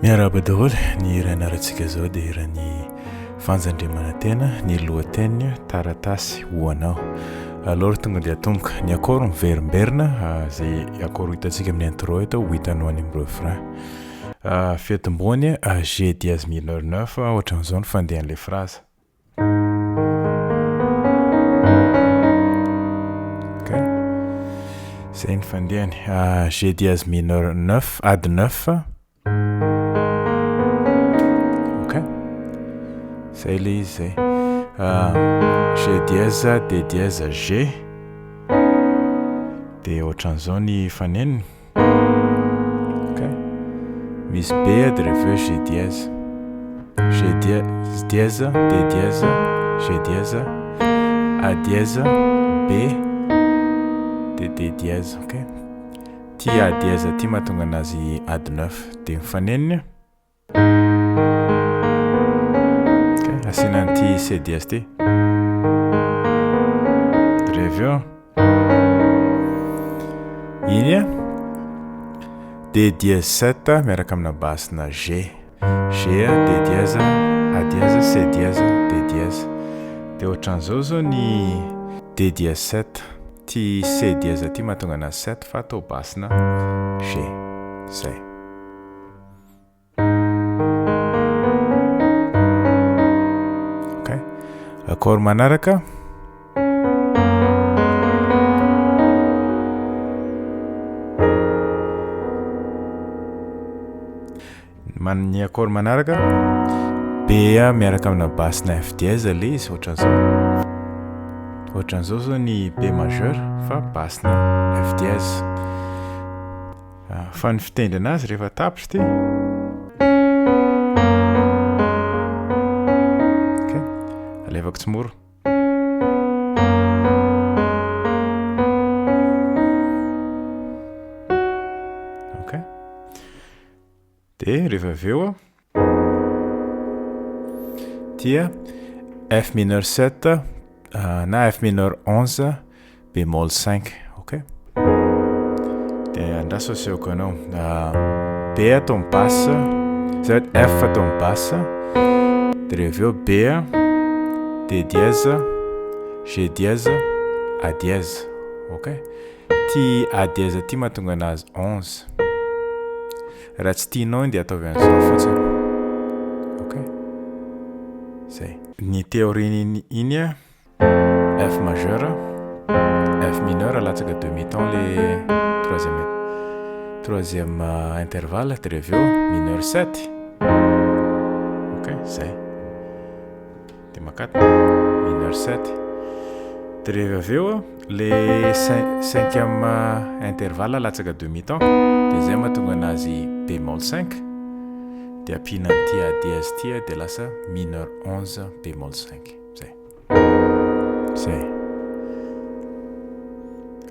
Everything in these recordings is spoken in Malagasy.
Miaraba daholo ny hira anarantsika zao dia hiran'ny Fanja Andriamanantena, ny lohateny Taratasy ho Anao. Alors tonga dia atomboka ny akôro miverimberina izay akôro hitantsika amin'ny intro eto ho hitanao any amin'ny refrain. Fiatomboany G dièse mineur 9 ohatran'izao ny fandehan'ilay phrase. Okay. Zay ny fandehany G dièse mineur 9 ad 9. Zay ilay izy zay. G dièse, D dièse, G. Dia ohatran'izao ny faneniny. Okay. Misy B dia rehefa G dièse. G dièse, D dièse, G dièse, A dièse, B, dia D dièse. Okay. Ty A dièse ty mahatonga anazy ad 9 dia mifaneniny. Asina anty C dièse ty. Reveo. Iny D dièse 7 miaraka amina basina G. G, D dièse, A dièse, C dièse, D dièse. Dia ohatran'izao zao ny D dièse 7. Ty C dièse ty mahatonga anazy 7 fa atao basina G. Zay. Akôro manaraka ny akôro manaraka B miaraka amina basina F dièse ilay izy ohatran'izao zao ny B majeur fa basina F dièse. Fa ny fitendry anazy rehefa tapitra ty alevako tsy mora. Okay. Dia rehefa aveo tia F mineur 7 na F mineur 11 bémol 5. Okay. Dia andraso asehoko anao B atao basse, F atao basse, dia rehefa B D dièse, G dièse, A dièse. Ok. Ty A dièse ty mahatonga anazy 11. Raha tsy tianao dia ataovy an'izao fotsiny. Ok. Zay. Ny théorie iny F majeur, F mineur alatsaka demi-temps le troisième intervalle de reveo mineur 7. Ok, zay. Mineur 7. Dia rehefa aveo le cinquième intervalle latsaka demi-temps dia zay mahatonga anazy bémol 5 dia ampiana an'ty A dièse ty dia lasa mineur 11 bémol 5. Zay.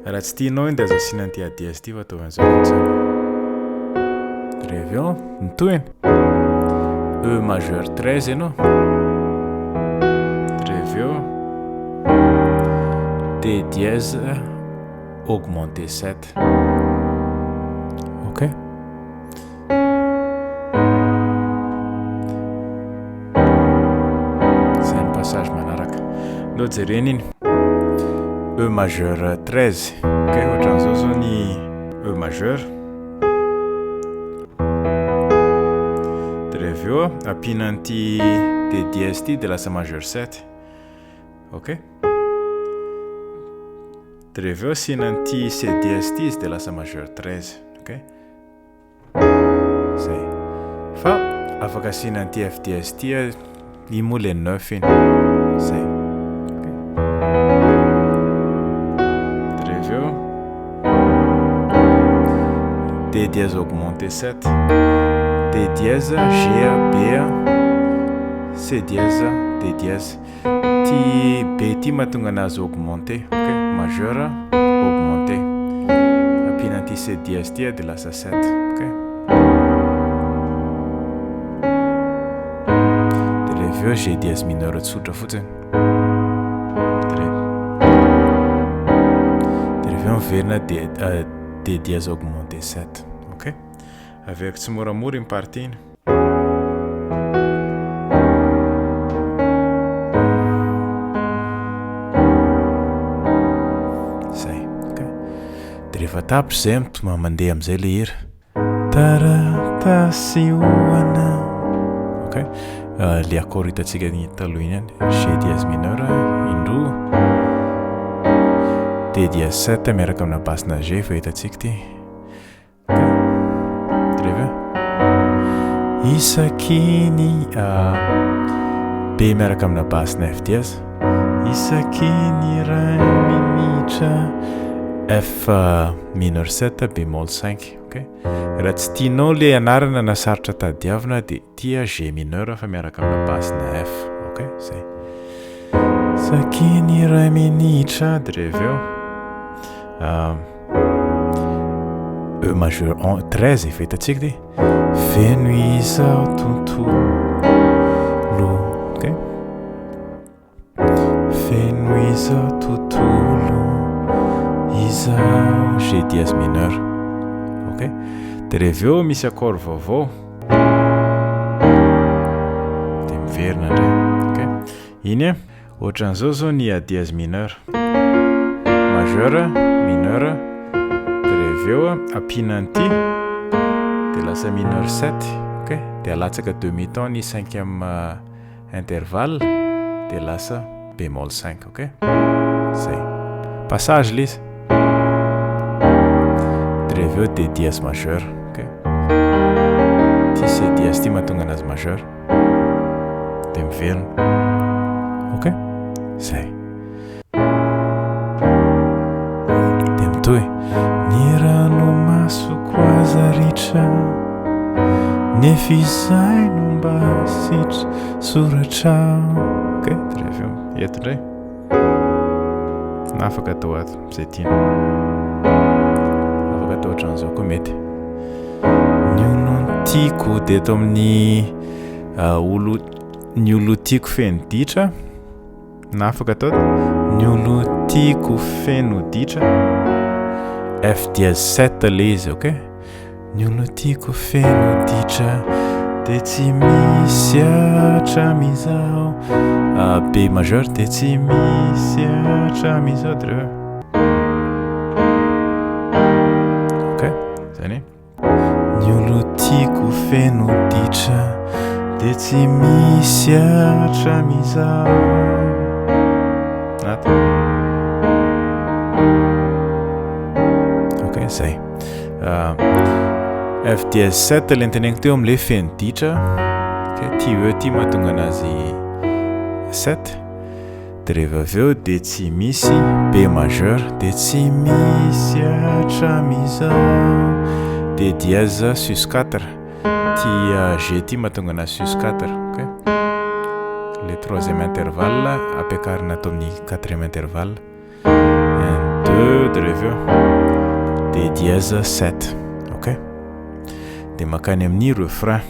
Raha tsy tianao dia azo asiana an'ty A dièse ty fa ataovy an'izao fotsiny. Rehefa aveo mitohina E majeur 13 ianao. D dièse augmenté 7. Ok. C'est un passage manaraka. Nao jereny iny E majeur 13. Ok, ohatran'izao zao ny E majeur. Dia rehefa ampiana an'ty D dièse ty dia lasa majeur 7. Ok. Dia rehefa asiana an'ty C dièse ty izy dia lasa majeur 13. Ok. Zay. Fa afaka asiana an'ty F dièse ty i moa le 9 iny. Zay. Ok. Dia rehefa D dièse augmenté 7. D dièse, G, B, C dièse, D dièse. Ty B ty mahatonga anazy augmenté. Ok, majeur augmenté. Ampiana an'ty C dièse ty dia lasa 7. Ok. Dia rehefa G dièse mineur tsotra fotsiny. Dia rehefa miverina D dièse augmenté 7. Ok. Aveko tsy moramora iny partie iny. rehefa tapitra zay mandeha am'izay le hira. Taratasy Anao. Ok, le accord hitantsika ny taloha iny any. G dièse mineur indroa, D dièse 7 miaraka amina basina G fa hitantsika ty. Dreveo isaky ny B miaraka amina basina F dièse. Isaky ny ray minitra F mineur 7 bémol 5. Ok, raha tsy tianao le anarana na sarotra tadiavina dia tia G mineur fa miaraka amina basina F. Ok, zay. Isaky ny ray minitra dreveo E majeur 13 efa hitantsika ty. Feno izao tontolo. Ok, feno izao tontolo izao G dièse mineur. Ok, dia reveo misy accord vaovao dia miverina indray. Ok, iny ohatran'izao zao ny A dièse mineur, majeur, mineur, dia reveo ampinan'ity dia lasa mineur 7. Ok, dia alatsaka demi-temps ny 5e intervalle dia lasa bémol 5. Ok, zay passage le izy. Dia reveo D dièse majeur. Ok, ty C dièse ty mahatonga anazy majeur dia miverina. Ok, zay. Dia mitohy ny ranomasoko aza ritra nefa izay no mba sitra soratra. Ok, dia reveo eto indray na afaka atao ato izay tiana, afaka atao ohatran'izao koa mety. Ny olo tiako dia eto amin'ny ny olo tiako feno ditra na afaka atao ny olo tiako feno ditra F dièse 7 le izy. Ok, ny olo tiako feno ditra dia tsy misy hatramizao. B majeur dia tsy misy hatramizao dreveo. Ok, zay ny olo tiako feno ditra dia tsy misy hatramizao. Ato. Ok, zay. F dièse 7 le anteneniko teo amin'ilay feno ditra. Ok, ty eo ty mahatonga anazy 7. Dia rehefa avy eo dia tsy misy B majeur dia tsy misy hatramizao. D dièse sus 4. Ty G ty mahatonga anazy sus 4. Ok, le 3e intervalle ampiakarina atao amin'ny 4e intervalle. 1, 2, dia rehefa eo D dièse 7. Ok, dia makany amin'ny refrain.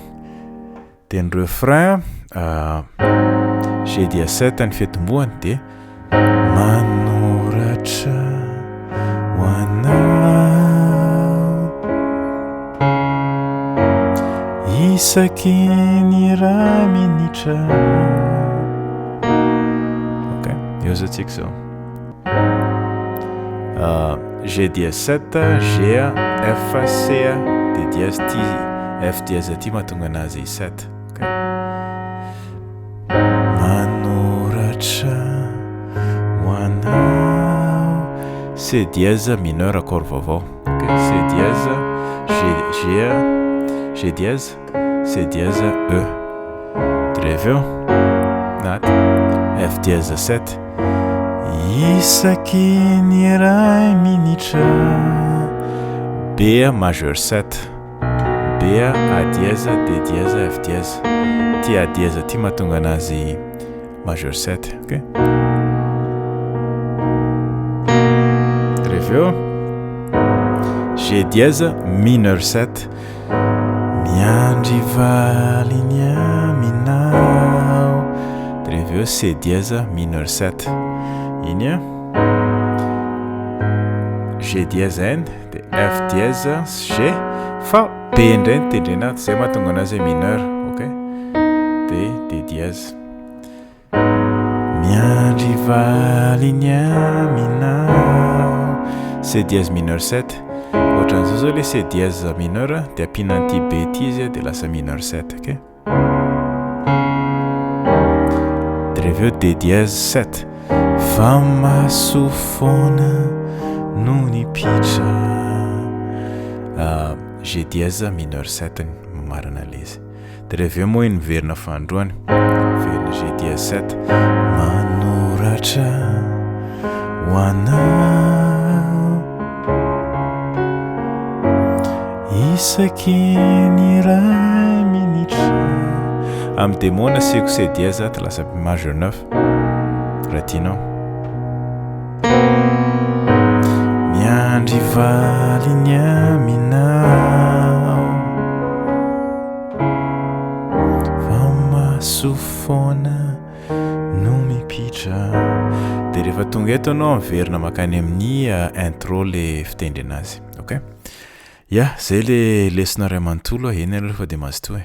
Dia ny refrain G dièse 7 ny fitomboany dia manoratra ho anao isaky ny ray minitra. Ok, eo zao tsika zao. G dièse 7, G, F, C, D dièse ty, F dièse ty mahatonga anazy 7. Ok, manoratra ho anao. C dièse mineur accord vaovao. Ok, C dièse, G dièse, C dièse, E. Dreveo naty F dièse 7. Isaky ny ray minitra B majeur 7, B A dièse, D dièse, F dièse. Ty A dièse ty mahatonga anazy majeur 7. Ok, reveo G dièse mineur 7. Miandry valiny aminao. Reveo C dièse mineur 7. Iny G dièse N dia F dièse G fa B indray ny tendrena ato zay mahatonga anazy mineur. Ok, dia D dièse. Miandry valiny aminao. C dièse mineur 7. ohatran'izao zao le C dièse mineur dia ampiana an'ity B ity izy dia lasa mineur 7 ok. Dia rehefa eo D dièse 7 fa masofoana no nipitra G dièse mineur 7 marina le izy. Dia rehefa eo moa iny miverina fandroany miverina G dièse 7 manoratra ho anao isaky ny ray minitra. Amin'ny démon asiako C dièse ty lasa majeur 9 raha tianao. Miandry valiny aminao fa masofoana no mipitra. Dia rehefa tonga eto anao miverina makany amin'ny intro le fitendry anazy ok. Ya zay le lesona ray manontolo eny aloha fa dia mazotoa